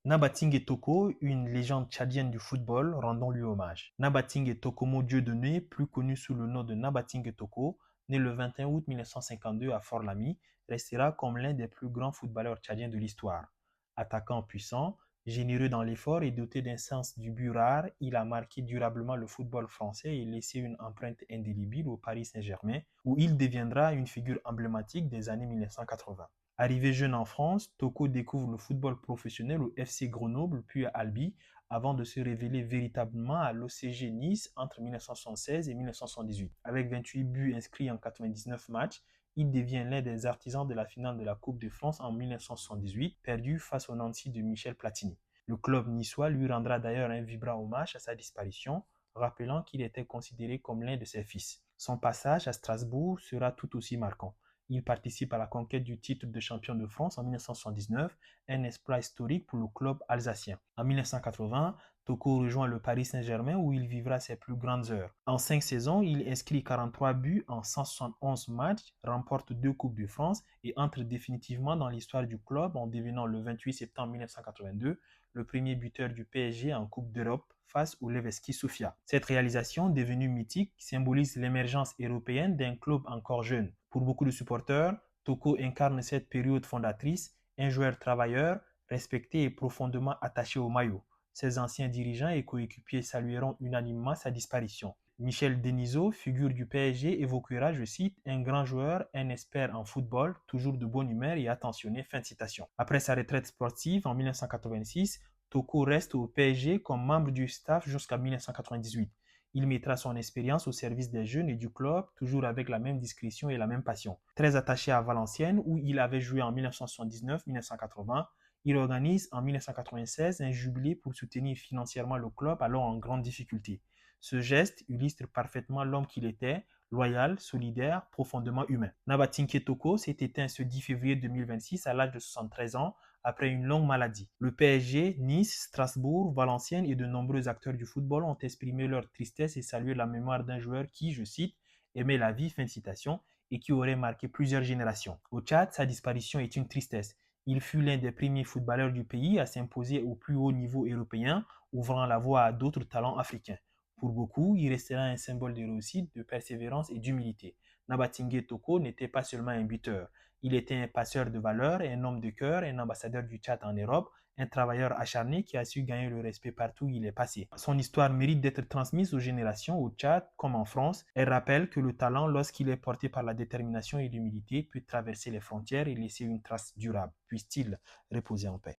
Nabatingue Toko, une légende tchadienne du football, rendons-lui hommage. Nabatingue Tokomo Dieudonné, plus connu sous le nom de Nabatingue Toko, né le 21 août 1952 à Fort-Lamy, restera comme l'un des plus grands footballeurs tchadiens de l'histoire. Attaquant puissant, généreux dans l'effort et doté d'un sens du but rare, il a marqué durablement le football français et laissé une empreinte indélébile au Paris Saint-Germain, où il deviendra une figure emblématique des années 1980. Arrivé jeune en France, Toko découvre le football professionnel au FC Grenoble puis à Albi avant de se révéler véritablement à l'OCG Nice entre 1976 et 1978. Avec 28 buts inscrits en 99 matchs, il devient l'un des artisans de la finale de la Coupe de France en 1978, perdue face au Nancy de Michel Platini. Le club niçois lui rendra d'ailleurs un vibrant hommage à sa disparition, rappelant qu'il était considéré comme l'un de ses fils. Son passage à Strasbourg sera tout aussi marquant. Il participe à la conquête du titre de champion de France en 1979, un exploit historique pour le club alsacien. En 1980, Toko rejoint le Paris Saint-Germain où il vivra ses plus grandes heures. En 5 saisons, il inscrit 43 buts en 171 matchs, remporte 2 Coupes de France et entre définitivement dans l'histoire du club en devenant le 28 septembre 1982 le premier buteur du PSG en Coupe d'Europe face au Levski Sofia. Cette réalisation, devenue mythique, symbolise l'émergence européenne d'un club encore jeune. Pour beaucoup de supporters, Toko incarne cette période fondatrice, un joueur travailleur, respecté et profondément attaché au maillot. Ses anciens dirigeants et coéquipiers salueront unanimement sa disparition. Michel Denisot, figure du PSG, évoquera, je cite, un grand joueur, un expert en football, toujours de bonne humeur et attentionné. Fin de citation. Après sa retraite sportive en 1986, Toko reste au PSG comme membre du staff jusqu'à 1998. Il mettra son expérience au service des jeunes et du club, toujours avec la même discrétion et la même passion. Très attaché à Valenciennes, où il avait joué en 1979-1980, il organise en 1996 un jubilé pour soutenir financièrement le club alors en grande difficulté. Ce geste illustre parfaitement l'homme qu'il était, loyal, solidaire, profondément humain. Nabatinké Toko s'est éteint ce 10 février 2026 à l'âge de 73 ans après une longue maladie. Le PSG, Nice, Strasbourg, Valenciennes et de nombreux acteurs du football ont exprimé leur tristesse et salué la mémoire d'un joueur qui, je cite, aimait la vie, fin de citation, et qui aurait marqué plusieurs générations. Au Tchad, sa disparition est une tristesse. Il fut l'un des premiers footballeurs du pays à s'imposer au plus haut niveau européen, ouvrant la voie à d'autres talents africains. Pour beaucoup, il restera un symbole de réussite, de persévérance et d'humilité. Nabatingue Toko n'était pas seulement un buteur. Il était un passeur de valeurs, un homme de cœur, un ambassadeur du Tchad en Europe, un travailleur acharné qui a su gagner le respect partout où il est passé. Son histoire mérite d'être transmise aux générations au Tchad comme en France. Elle rappelle que le talent, lorsqu'il est porté par la détermination et l'humilité, peut traverser les frontières et laisser une trace durable. Puisse-t-il reposer en paix.